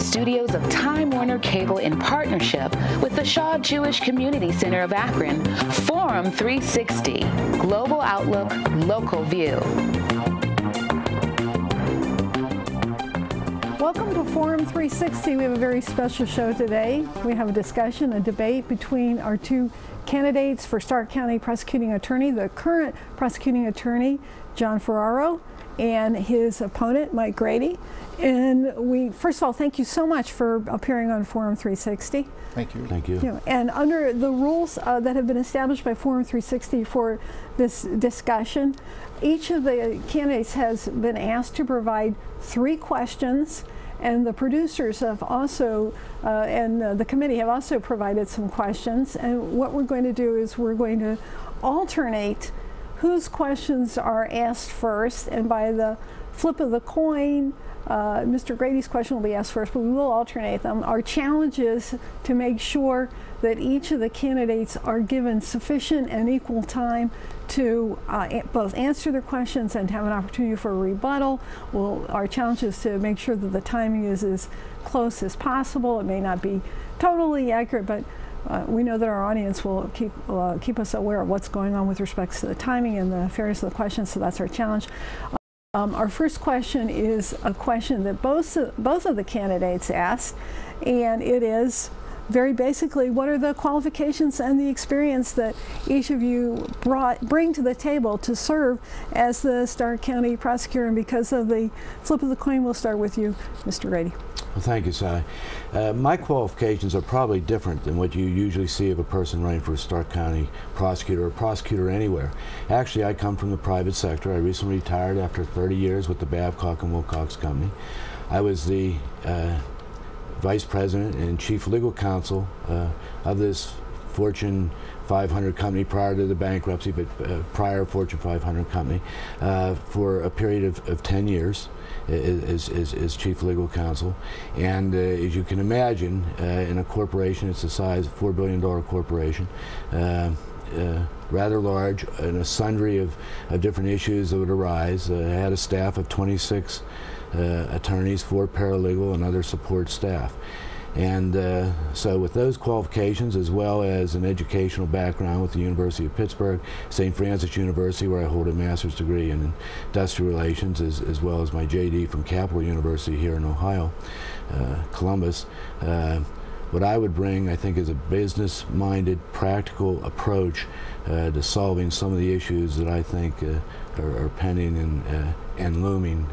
studios of Time Warner Cable in partnership with the Shaw Jewish Community Center of Akron, Forum 360, Global Outlook, Local View. Welcome to Forum 360. We have a very special show today. We have a discussion, a debate between our two candidates for Stark County Prosecuting Attorney, the current Prosecuting Attorney, John Ferraro, and his opponent, Mike Grady. And first of all, thank you so much for appearing on Forum 360. Thank you. Thank you. And under the rules that have been established by Forum 360 for this discussion, each of the candidates has been asked to provide 3 questions, and the producers have also, and the committee have also provided some questions. And what we're going to do is we're going to alternate whose questions are asked first, and by the flip of the coin, Mr. Grady's question will be asked first, but we will alternate them. Our challenge is to make sure that each of the candidates are given sufficient and equal time to both answer their questions and have an opportunity for a rebuttal. Our challenge is to make sure that the timing is as close as possible. It may not be totally accurate, but we know that our audience will keep us aware of what's going on with respect to the timing and the fairness of the questions, so that's our challenge. Our first question is a question that both of the candidates asked, and it is very basically, what are the qualifications and the experience that each of you bring to the table to serve as the Stark County prosecutor? And because of the flip of the coin, we'll start with you, Mr. Grady. Well, thank you, Sally. My qualifications are probably different than what you usually see of a person running for a Stark County prosecutor or prosecutor anywhere. Actually, I come from the private sector. I recently retired after 30 years with the Babcock and Wilcox Company. I was the Vice President and Chief Legal Counsel of this Fortune 500 company prior to the bankruptcy, but prior Fortune 500 company for a period of 10 years as Chief Legal Counsel. And as you can imagine, in a corporation it's the size of $4 billion corporation, rather large, and a sundry of different issues that would arise. I had a staff of 26 attorneys, 4 paralegal, and other support staff. And so with those qualifications, as well as an educational background with the University of Pittsburgh, St. Francis University, where I hold a master's degree in industrial relations, as well as my JD from Capital University here in Ohio, Columbus, what I would bring, I think, is a business-minded, practical approach to solving some of the issues that I think are pending and looming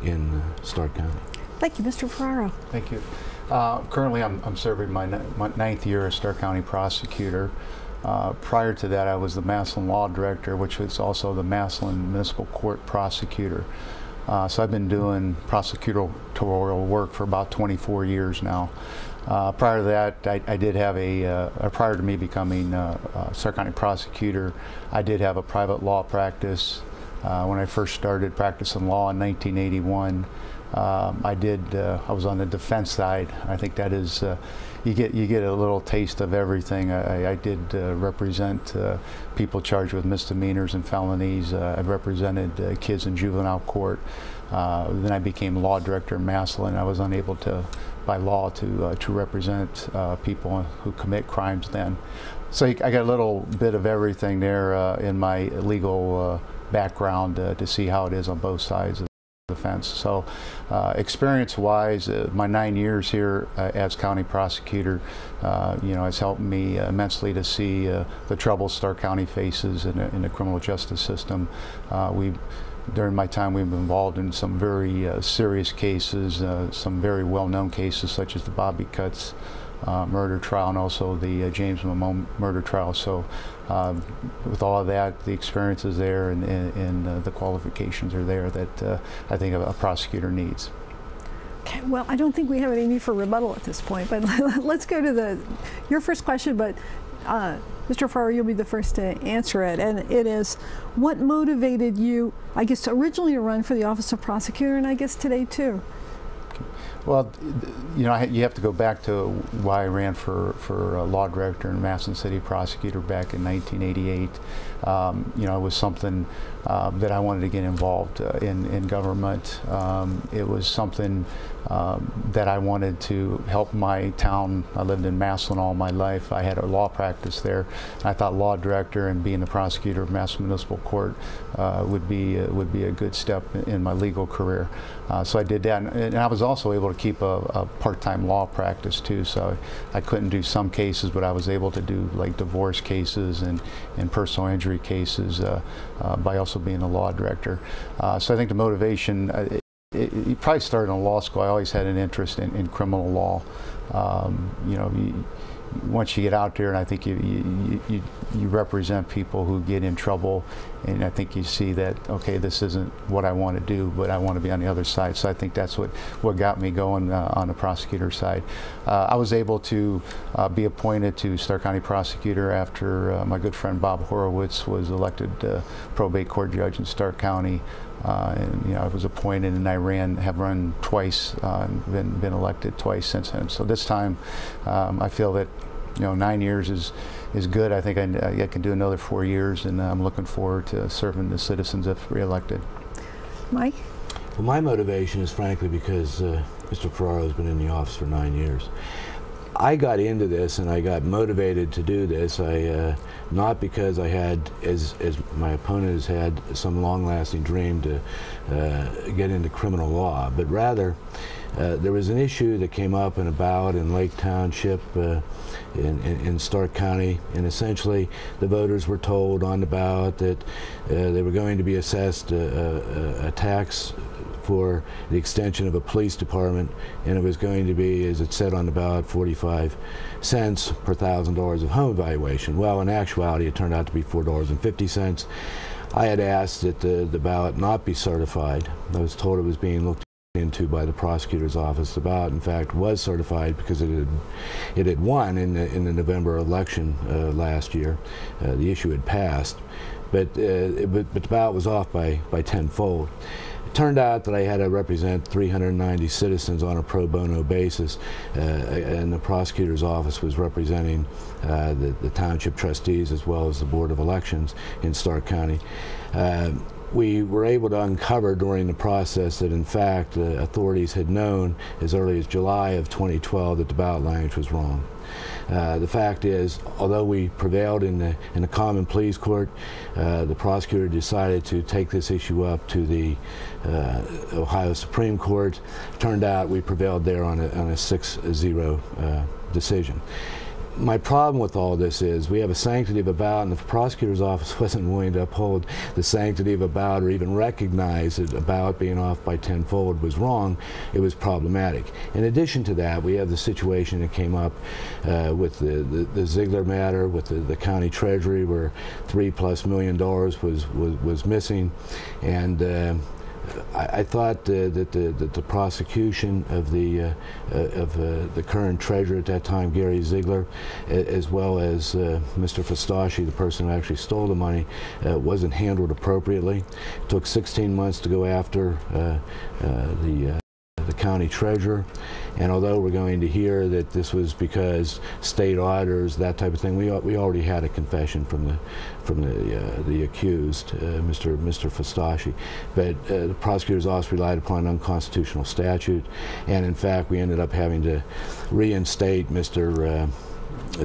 in Stark County. Thank you, Mr. Ferraro. Thank you. Currently, I'm serving my 9th year as Stark County prosecutor. Prior to that, I was the Massillon Law Director, which was also the Massillon Municipal Court prosecutor. So I've been doing prosecutorial work for about 24 years now. Prior to that, I did have prior to me becoming Stark County prosecutor, I did have a private law practice. When I first started practicing law in 1981, I was on the defense side. I think that is, you get a little taste of everything. I did represent people charged with misdemeanors and felonies. I've represented kids in juvenile court. Then I became law director in Massillon. I was unable to, by law, to represent people who commit crimes then. So I got a little bit of everything there in my legal background to see how it is on both sides of the fence. So experience-wise, my 9 years here as county prosecutor, has helped me immensely to see the troubles Stark County faces in the criminal justice system. During my time, we've been involved in some very serious cases, some very well-known cases such as the Bobby Cutts murder trial and also the James Mamone murder trial. So with all of that, the experience is there, and the qualifications are there that I think a prosecutor needs. Okay, well, I don't think we have any need for rebuttal at this point, but let's go to your first question, but Mr. Ferraro, you'll be the first to answer it, and it is, what motivated you, I guess, originally to run for the office of prosecutor, and I guess today too? Well, you have to go back to why I ran for law director and Massillon City prosecutor back in 1988. you know, it was something that I wanted to get involved in government. It was something that I wanted to help my town. I lived in Massillon all my life. I had a law practice there. I thought law director and being the prosecutor of Massillon Municipal Court would be a good step in my legal career. So I did that, and I was also able to keep a part-time law practice too. So I couldn't do some cases, but I was able to do like divorce cases and personal injury cases by also being a law director. So I think the motivation. It probably started in law school. I always had an interest in criminal law. You know, once you get out there, and I think you represent people who get in trouble, and I think you see that, okay, this isn't what I want to do, but I want to be on the other side. So I think that's what got me going on the prosecutor side. I was able to be appointed to Stark County prosecutor after my good friend Bob Horowitz was elected probate court judge in Stark County. And you know, I was appointed, and I have run twice, and been elected twice since then. So this time, I feel that, you know, 9 years is good. I think I can do another 4 years, and I'm looking forward to serving the citizens if reelected. Mike? Well, my motivation is frankly because Mr. Ferraro has been in the office for 9 years. I got into this and I got motivated to do this. Not because I had, as my opponent has had, some long-lasting dream to get into criminal law, but rather there was an issue that came up and about in Lake Township in Stark County, and essentially the voters were told on the ballot that they were going to be assessed a tax for the extension of a police department, and it was going to be, as it said on the ballot, 45 cents per $1,000 of home valuation. Well, in actuality, it turned out to be $4.50. I had asked that the ballot not be certified. I was told it was being looked into by the prosecutor's office. The ballot, in fact, was certified because it had won in the November election last year. The issue had passed, but the ballot was off by tenfold. It turned out that I had to represent 390 citizens on a pro bono basis, and the prosecutor's office was representing the township trustees as well as the Board of Elections in Stark County. We were able to uncover during the process that, in fact, authorities had known as early as July of 2012 that the ballot language was wrong. The fact is, although we prevailed in the common pleas court, the prosecutor decided to take this issue up to the Ohio Supreme Court. Turned out we prevailed there on a 6-0 decision. My problem with all this is we have a sanctity of a ballot, and if the prosecutor's office wasn't willing to uphold the sanctity of a ballot or even recognize that a ballot being off by tenfold was wrong, it was problematic. In addition to that, we have the situation that came up with the Ziegler matter with the county treasury, where $3+ million was missing, and I thought that the prosecution of the current treasurer at that time, Gary Ziegler, as well as Mr. Festashi, the person who actually stole the money, wasn't handled appropriately. It took 16 months to go after the county treasurer, and although we're going to hear that this was because state auditors, that type of thing, we already had a confession from the accused, Mr. Festashi, but the prosecutor's office relied upon an unconstitutional statute, and in fact we ended up having to reinstate Mr.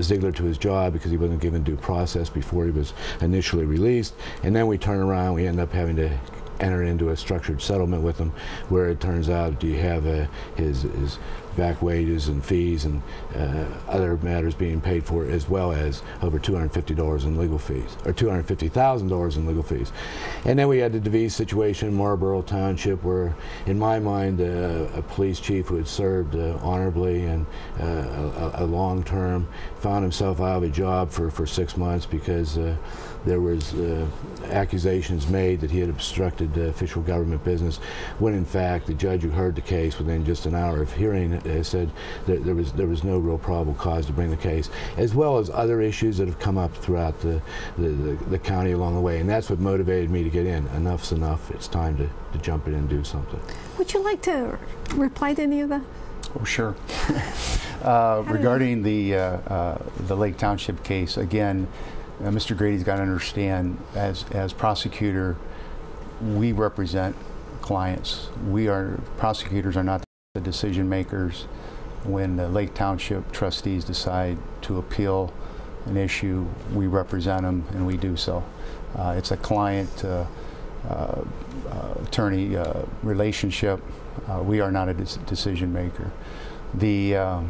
Ziegler to his job because he wasn't given due process before he was initially released, and then we turn around, we end up having to enter into a structured settlement with him, where it turns out you have his back wages and fees and other matters being paid for, as well as over $250 in legal fees, or $250,000 in legal fees. And then we had the DeVise situation in Marlboro Township, where, in my mind, a police chief who had served honorably and a long term found himself out of a job for 6 months because there was accusations made that he had obstructed official government business, when in fact the judge who heard the case within just an hour of hearing it said that there was no real probable cause to bring the case, as well as other issues that have come up throughout the county along the way, and that's what motivated me to get in. Enough's enough. It's time to jump in and do something. Would you like to reply to any of that? Oh, sure. Regarding the Lake Township case, again, Mr. Grady's got to understand, as prosecutor, we represent clients. Prosecutors are not the decision makers. When the Lake Township trustees decide to appeal an issue, we represent them, and we do so. It's a client attorney relationship. We are not a decision maker. The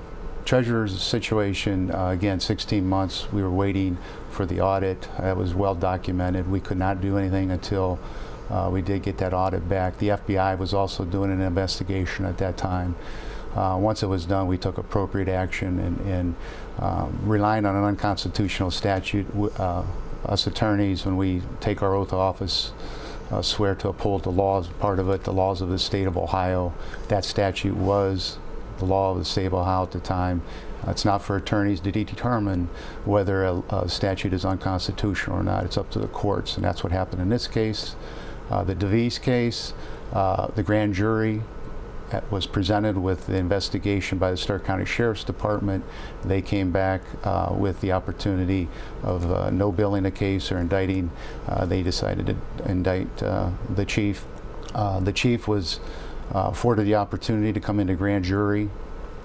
treasurer's situation, again, 16 months. We were waiting for the audit. That was well documented. We could not do anything until we did get that audit back. The FBI was also doing an investigation at that time. Once it was done, we took appropriate action, and relying on an unconstitutional statute. Us attorneys, when we take our oath of office, swear to uphold the laws, part of it, the laws of the state of Ohio. That statute was the law of the state of Ohio at the time. It's not for attorneys to determine whether a statute is unconstitutional or not. It's up to the courts, and that's what happened in this case. The DeVise case, the grand jury was presented with the investigation by the Stark County Sheriff's Department. They came back with the opportunity of no billing a case or indicting. They decided to indict the chief. The chief was afforded the opportunity to come into grand jury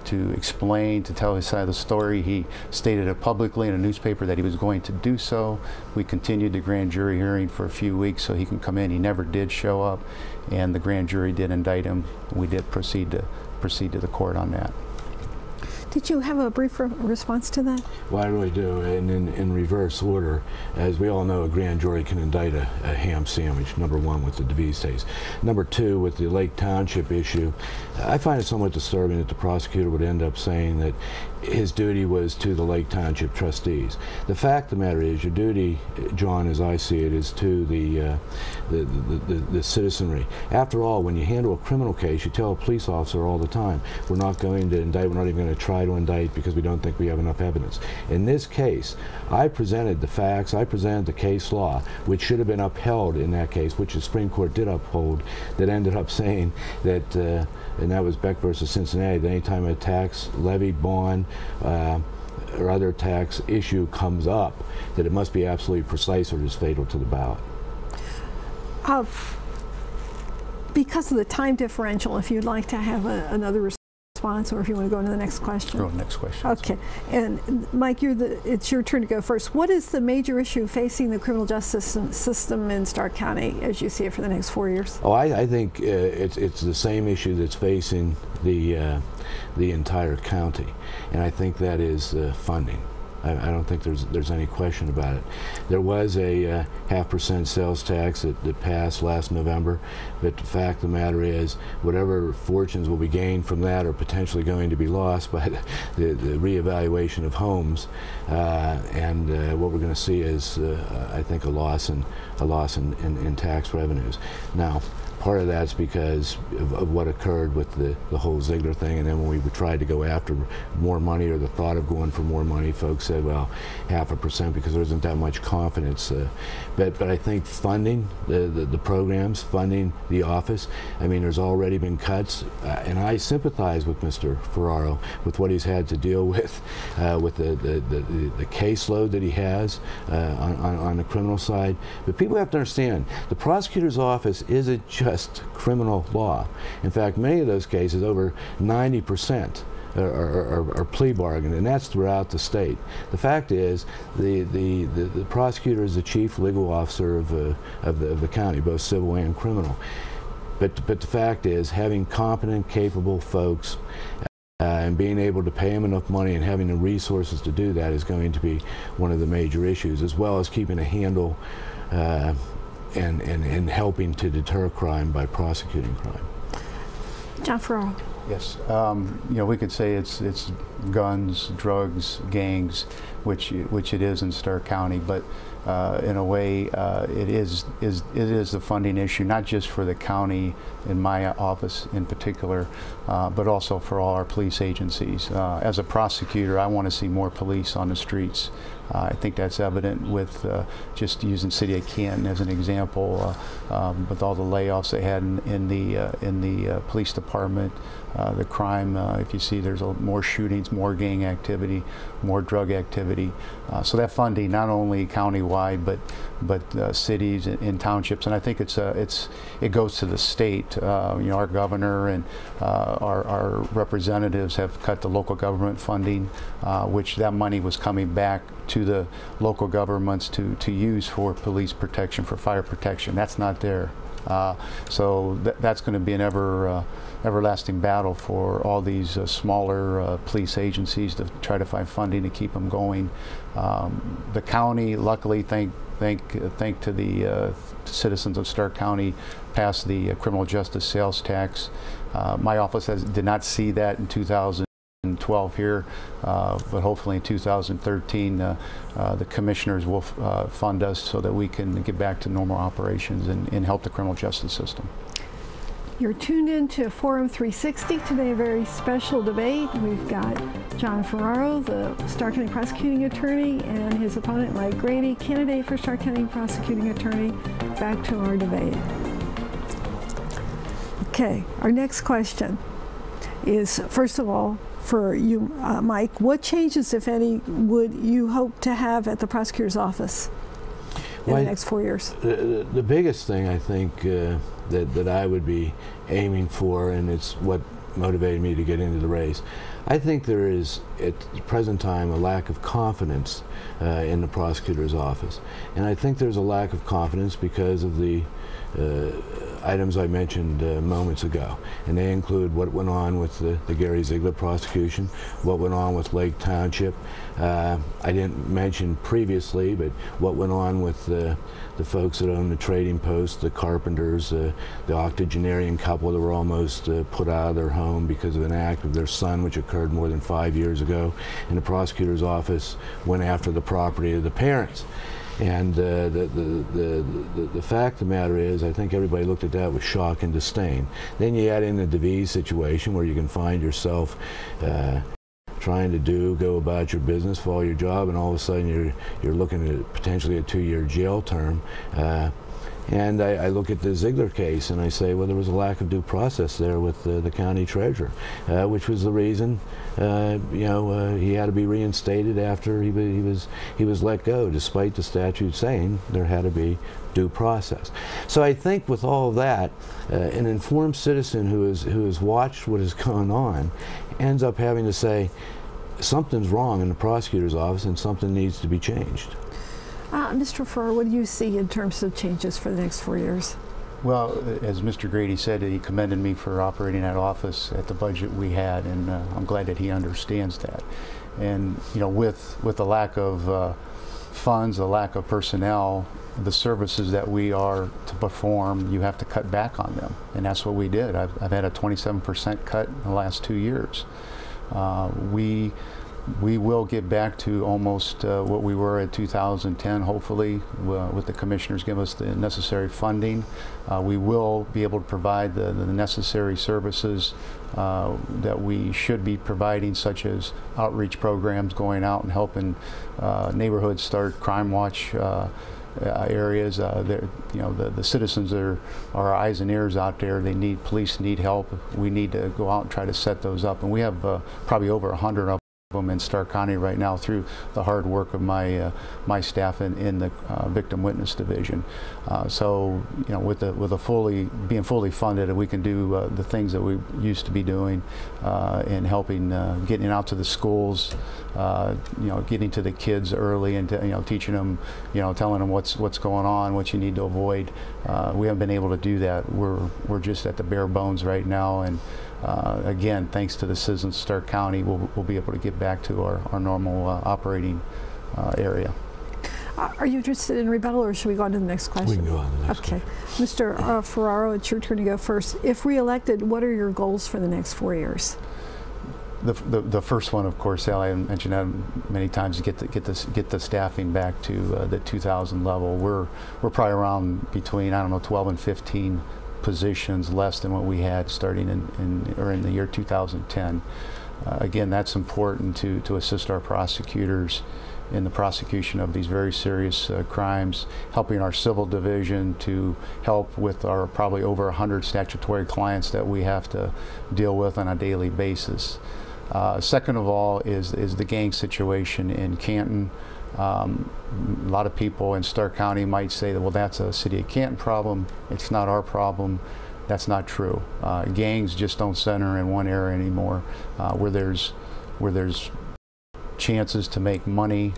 to explain, to tell his side of the story. He stated it publicly in a newspaper that he was going to do so. We continued the grand jury hearing for a few weeks so he can come in. He never did show up, and the grand jury did indict him. We did proceed to the court on that. Did you have a brief response to that? Well, I really do, and in reverse order. As we all know, a grand jury can indict a ham sandwich, number one, with the DeVise case. Number two, with the Lake Township issue, I find it somewhat disturbing that the prosecutor would end up saying that his duty was to the Lake Township trustees. The fact of the matter is, your duty, John, as I see it, is to the citizenry. After all, when you handle a criminal case, you tell a police officer all the time, we're not going to indict, we're not even going to try to indict because we don't think we have enough evidence. In this case, I presented the facts, I presented the case law, which should have been upheld in that case, which the Supreme Court did uphold, that ended up saying that, and that was Beck versus Cincinnati, that anytime a tax, levy, bond, or other tax issue comes up, that it must be absolutely precise or it is fatal to the ballot. Because of the time differential, if you'd like to have another response, or if you want to go into the next question. Go to the next question. Okay. And Mike, it's your turn to go first. What is the major issue facing the criminal justice system in Stark County as you see it for the next 4 years? Oh, I think it's the same issue that's facing the entire county, and I think that is funding. I don't think there's any question about it. There was a 0.5% sales tax that passed last November, but the fact of the matter is, whatever fortunes will be gained from that are potentially going to be lost by the reevaluation of homes, and what we're going to see is, I think, a loss in tax revenues. Now, part of that's because of what occurred with the whole Ziegler thing, and then when we tried to go after more money, or the thought of going for more money, folks said, well, 0.5%, because there isn't that much confidence. But I think funding the programs, funding the office, I mean, there's already been cuts, and I sympathize with Mr. Ferraro with what he's had to deal with the caseload that he has on the criminal side. But people have to understand, the prosecutor's office isn't just criminal law. In fact, many of those cases, over 90%, are plea bargain, and that's throughout the state. The fact is, the prosecutor is the chief legal officer of the county, both civil and criminal. But the fact is, having competent, capable folks and being able to pay them enough money and having the resources to do that is going to be one of the major issues, as well as keeping a handle and helping to deter crime by prosecuting crime. John Ferraro. Yes, you know, we could say it's guns, drugs, gangs, which it is in Stark County, but in a way it is the funding issue, not just for the county, in my office in particular, but also for all our police agencies. As a prosecutor, I want to see more police on the streets. I think that's evident with just using City of Canton as an example, with all the layoffs they had in the police department. The crime, if you see, there's more shootings, with more gang activity, more drug activity. So that funding, not only countywide, but cities and townships, and I think it goes to the state. Our governor and our representatives have cut the local government funding, which that money was coming back to the local governments to use for police protection, for fire protection. That's not there. So that's going to be an everlasting battle for all these smaller police agencies to try to find funding to keep them going. The county, luckily, thank to the citizens of Stark County, passed the criminal justice sales tax. My office did not see that in 2012 here, but hopefully in 2013 the commissioners will fund us so that we can get back to normal operations and help the criminal justice system. You're tuned in to Forum 360. Today, a very special debate. We've got John Ferraro, the Stark County prosecuting attorney, and his opponent, Mike Grady, candidate for Stark County prosecuting attorney. Back to our debate. Okay, our next question is, first of all, for you, Mike, what changes, if any, would you hope to have at the prosecutor's office in the next 4 years? The biggest thing, I think, that I would be aiming for, and it's what motivated me to get into the race, I think there is, at the present time, a lack of confidence in the prosecutor's office. And I think there's a lack of confidence because of the items I mentioned moments ago, and they include what went on with the Gary Ziegler prosecution, what went on with Lake Township. I didn't mention previously, but what went on with the folks that own the Trading Post, the carpenters, the octogenarian couple that were almost put out of their home because of an act of their son, which occurred more than 5 years ago, and the prosecutor's office went after the property of the parents. And the fact of the matter is, I think everybody looked at that with shock and disdain. Then you add in the DeVise situation, where you can find yourself trying to go about your business, follow your job, and all of a sudden you're looking at potentially a 2-year jail term. And I look at the Ziegler case and I say, well, there was a lack of due process there with the county treasurer, which was the reason, he had to be reinstated after he was let go, despite the statute saying there had to be due process. So I think with all of that, an informed citizen who has watched what has gone on ends up having to say, something's wrong in the prosecutor's office and something needs to be changed. Mr. Ferraro, what do you see in terms of changes for the next 4 years? Well, as Mr. Grady said, he commended me for operating that office at the budget we had, and I'm glad that he understands that. And with the lack of funds, the lack of personnel, the services that we are to perform, you have to cut back on them, and that's what we did. I've had a 27% cut in the last 2 years. We will get back to almost what we were at 2010, hopefully, with the commissioners give us the necessary funding. We will be able to provide the necessary services that we should be providing, such as outreach programs, going out and helping neighborhoods start crime watch areas. The citizens are our eyes and ears out there. Police need help. We need to go out and try to set those up. And we have probably over 100 of them in Stark County right now through the hard work of my staff in the victim witness division. So with being fully funded, we can do the things that we used to be doing in helping getting out to the schools, getting to the kids early and teaching them, telling them what's going on, what you need to avoid. We haven't been able to do that. We're just at the bare bones right now, and again, thanks to the citizens of Stark County, we'll be able to get back to our normal operating area. Are you interested in rebuttal, or should we go on to the next question? We can go on to the next question. Okay. Mr. Ferraro, it's your turn to go first. If reelected, what are your goals for the next 4 years? The first one, of course, Sally, I mentioned that many times, to get the staffing back to the 2000 level. We're probably around between 12 and 15 positions less than what we had starting in the year 2010. Again, that's important to assist our prosecutors in the prosecution of these very serious crimes, helping our civil division to help with our probably over 100 statutory clients that we have to deal with on a daily basis. Second of all is the gang situation in Canton. A lot of people in Stark County might say that, well, that's a City of Canton problem. It's not our problem. That's not true. Gangs just don't center in one area anymore. Where there's chances to make money,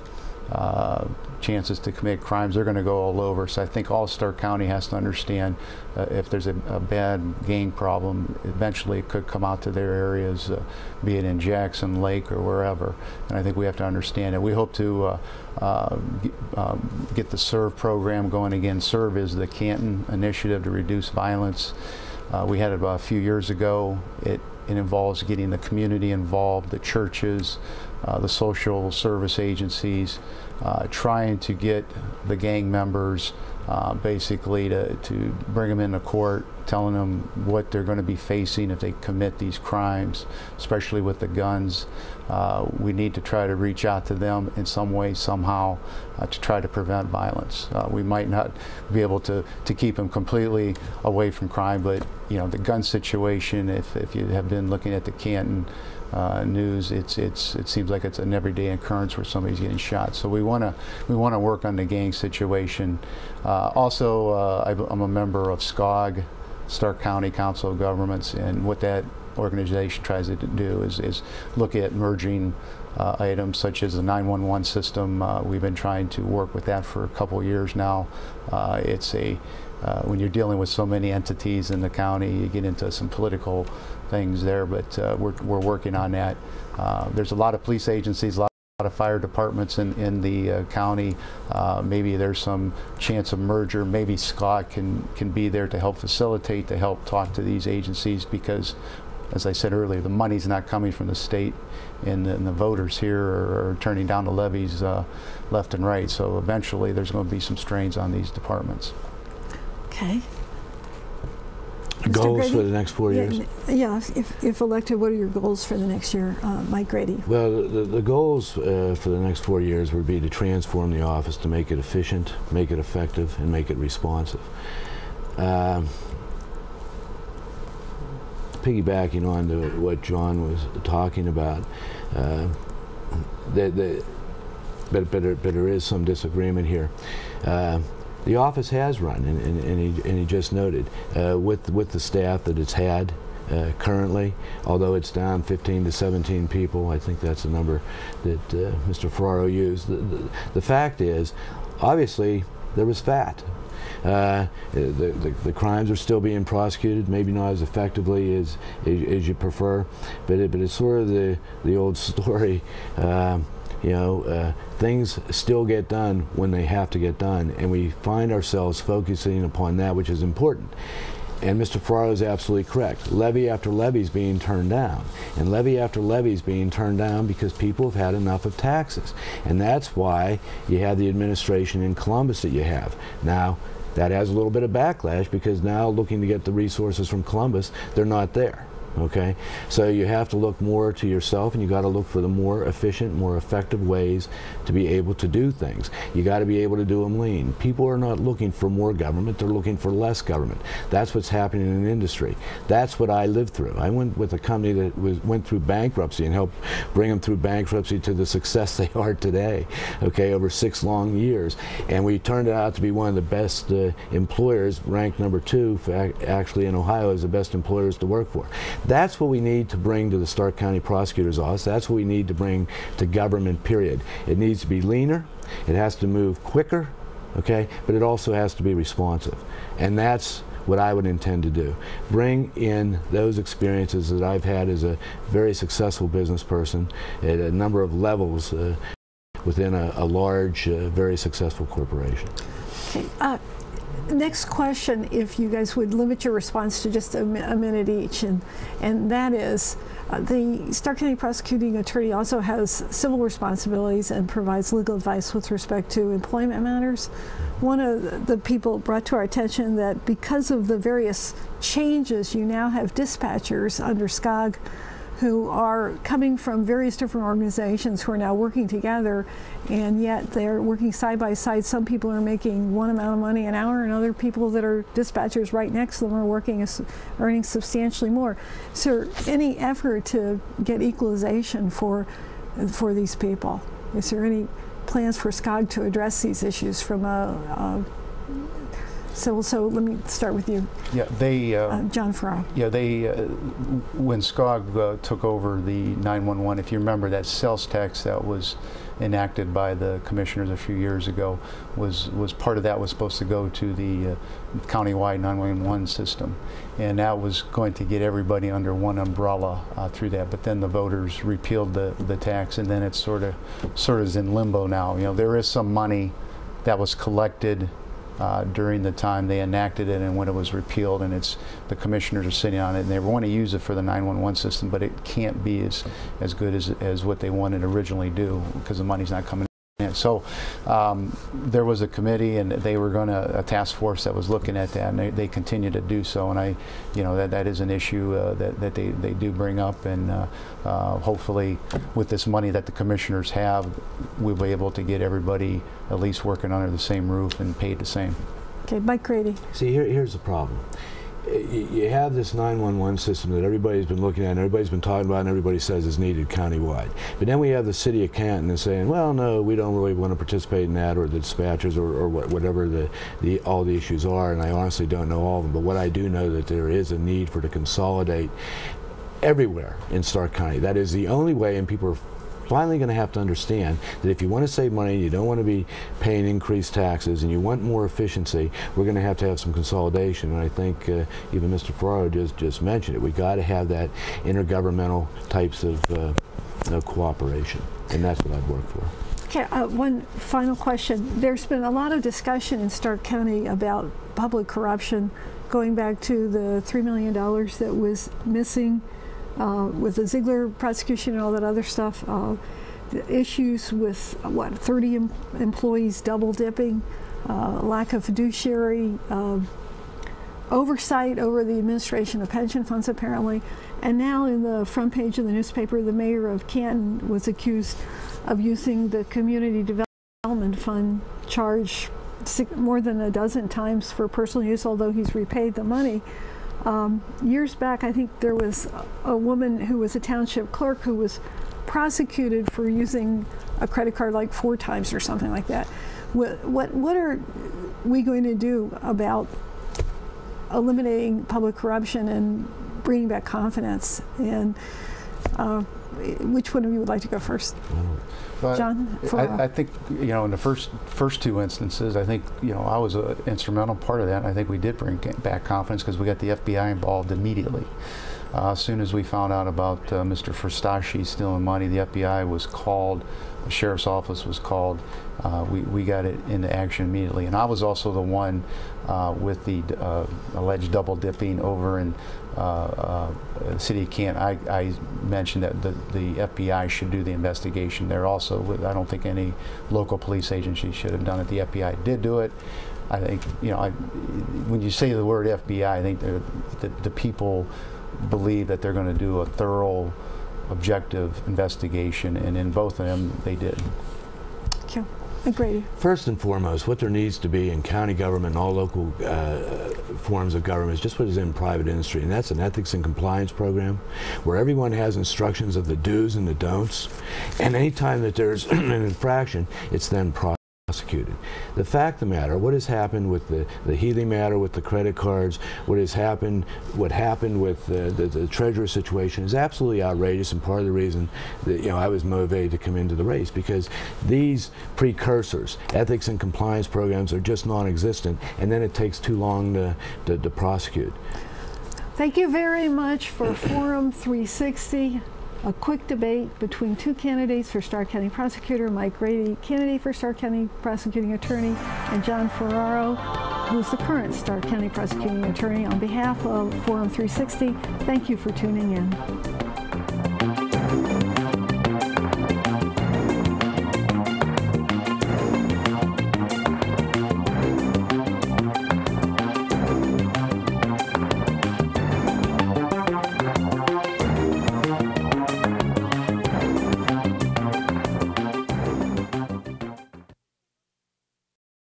chances to commit crimes, they're going to go all over. So I think all Stark County has to understand if there's a bad gang problem, eventually it could come out to their areas, be it in Jackson, Lake, or wherever. And I think we have to understand it. We hope to get the SERVE program going again. SERVE is the Canton Initiative to Reduce Violence. We had it about a few years ago. It involves getting the community involved, the churches, the social service agencies, trying to get the gang members basically to bring them into court, telling them what they're going to be facing if they commit these crimes, especially with the guns. We need to try to reach out to them in some way, somehow, to try to prevent violence. We might not be able to keep them completely away from crime, but you know, the gun situation, if you have been looking at the Canton news, it seems like it's an everyday occurrence where somebody's getting shot. So we want to work on the gang situation. Also, I'm a member of SCOG, Stark County Council of Governments, and what that organization tries to do is look at merging items such as the 911 system. We've been trying to work with that for a couple of years now. When you're dealing with so many entities in the county, you get into some political things there, but we're working on that. There's a lot of police agencies, a lot of fire departments in the county. Maybe there's some chance of merger. Maybe Scott can be there to help facilitate, to help talk to these agencies, because as I said earlier, the money's not coming from the state, and the voters here are turning down the levies left and right. So eventually there's going to be some strains on these departments. Okay. Goals Grady? for the next 4 years? Yeah, if elected, what are your goals for the next year, Mike Grady? Well, the goals for the next 4 years would be to transform the office, to make it efficient, make it effective, and make it responsive. Piggybacking on to what John was talking about, but there is some disagreement here. The office has run, and he just noted, with the staff that it's had currently, although it's down 15 to 17 people. I think that's the number that Mr. Ferraro used. The fact is, obviously, there was fat. The crimes are still being prosecuted, maybe not as effectively as you prefer, but it's sort of the old story. Things still get done when they have to get done, and we find ourselves focusing upon that which is important. And Mr. Ferraro is absolutely correct. Levy after levy is being turned down. And levy after levy is being turned down because people have had enough of taxes. And that's why you have the administration in Columbus that you have. Now, that has a little bit of backlash because now looking to get the resources from Columbus, they're not there. Okay, so you have to look more to yourself, and you got to look for the more efficient, more effective ways to be able to do things. You got to be able to do them lean. People are not looking for more government, they're looking for less government. That's what's happening in the industry. That's what I lived through. I went with a company that went through bankruptcy and helped bring them through bankruptcy to the success they are today, okay, over 6 long years. And we turned it out to be one of the best employers, ranked #2 actually in Ohio as the best employers to work for. That's what we need to bring to the Stark County Prosecutor's Office. That's what we need to bring to government, period. It needs to be leaner, it has to move quicker, okay, but it also has to be responsive. And that's what I would intend to do. Bring in those experiences that I've had as a very successful business person at a number of levels within a large, very successful corporation. Okay. Next question, if you guys would limit your response to just a minute each, and that is, the Stark County Prosecuting Attorney also has civil responsibilities and provides legal advice with respect to employment matters. One of the people brought to our attention that because of the various changes, you now have dispatchers under SCOG who are coming from various different organizations who are now working together, and yet they're working side by side. Some people are making one amount of money an hour, and other people that are dispatchers right next to them are earning substantially more. So any effort to get equalization for these people? Is there any plans for SCOG to address these issues from so let me start with you. Yeah, they John Ferraro. Yeah, they when SCOG took over the 911, if you remember, that sales tax that was enacted by the commissioners a few years ago was part of that was supposed to go to the countywide 911 system, and that was going to get everybody under one umbrella through that. But then the voters repealed the tax, and then it's sort of is in limbo now. You know, there is some money that was collected during the time they enacted it and when it was repealed, and the commissioners are sitting on it, and they want to use it for the 911 system, but it can't be as good as what they wanted to originally do because the money's not coming in. So there was a committee, and they were going to, a task force that was looking at that, and they continue to do so, and that is an issue that they do bring up, and hopefully with this money that the commissioners have, we'll be able to get everybody at least working under the same roof and paid the same. Okay, Mike Grady. See, here's the problem. You have this 911 system that everybody's been looking at, and everybody's been talking about, and everybody says is needed countywide. But then we have the city of Canton that's saying, well, no, we don't really want to participate in that, or the dispatchers, or whatever all the issues are, and I honestly don't know all of them. But what I do know that there is a need to consolidate everywhere in Stark County. That is the only way, and people are finally going to have to understand that if you want to save money, you don't want to be paying increased taxes, and you want more efficiency, we're going to have some consolidation. And I think even Mr. Ferraro just mentioned it. We got to have that intergovernmental types of cooperation, and that's what I'd work for. Okay, one final question. There's been a lot of discussion in Stark County about public corruption, going back to the $3 million that was missing with the Ziegler prosecution and all that other stuff. The issues with, 30 employees double dipping, lack of fiduciary oversight over the administration of pension funds, apparently. And now in the front page of the newspaper, the mayor of Canton was accused of using the Community Development Fund charge more than a dozen times for personal use, although he's repaid the money. Years back, I think there was a woman who was a township clerk who was prosecuted for using a credit card like 4 times or something like that. What are we going to do about eliminating public corruption and bringing back confidence? And which one of you would like to go first? John? I think, in the first 2 instances, I think, I was an instrumental part of that. And I think we did bring back confidence because we got the FBI involved immediately. As soon as we found out about Mr. Frestashi stealing money, the FBI was called, the sheriff's office was called. We got it into action immediately. And I was also the one with the alleged double dipping over in City of Canton. I mentioned that the FBI should do the investigation there also. I don't think any local police agency should have done it. The FBI did do it. I think, when you say the word FBI, I think the people believe that they're going to do a thorough, objective investigation, and in both of them, they did. Thank you. Grady. First and foremost, what there needs to be in county government and all local forms of government is just what is in private industry, and that's an ethics and compliance program where everyone has instructions of the do's and the don'ts, and anytime that there's an infraction, it's then prosecuted. The fact of the matter, what has happened with the Healy matter, with the credit cards, what happened with the treasurer situation is absolutely outrageous, and part of the reason that I was motivated to come into the race, because these precursors, ethics and compliance programs, are just non-existent, and then it takes too long to prosecute. Thank you very much for Forum 360. A quick debate between 2 candidates for Stark County Prosecutor, Mike Grady, candidate for Stark County Prosecuting Attorney, and John Ferraro, who's the current Stark County Prosecuting Attorney. On behalf of Forum 360, thank you for tuning in.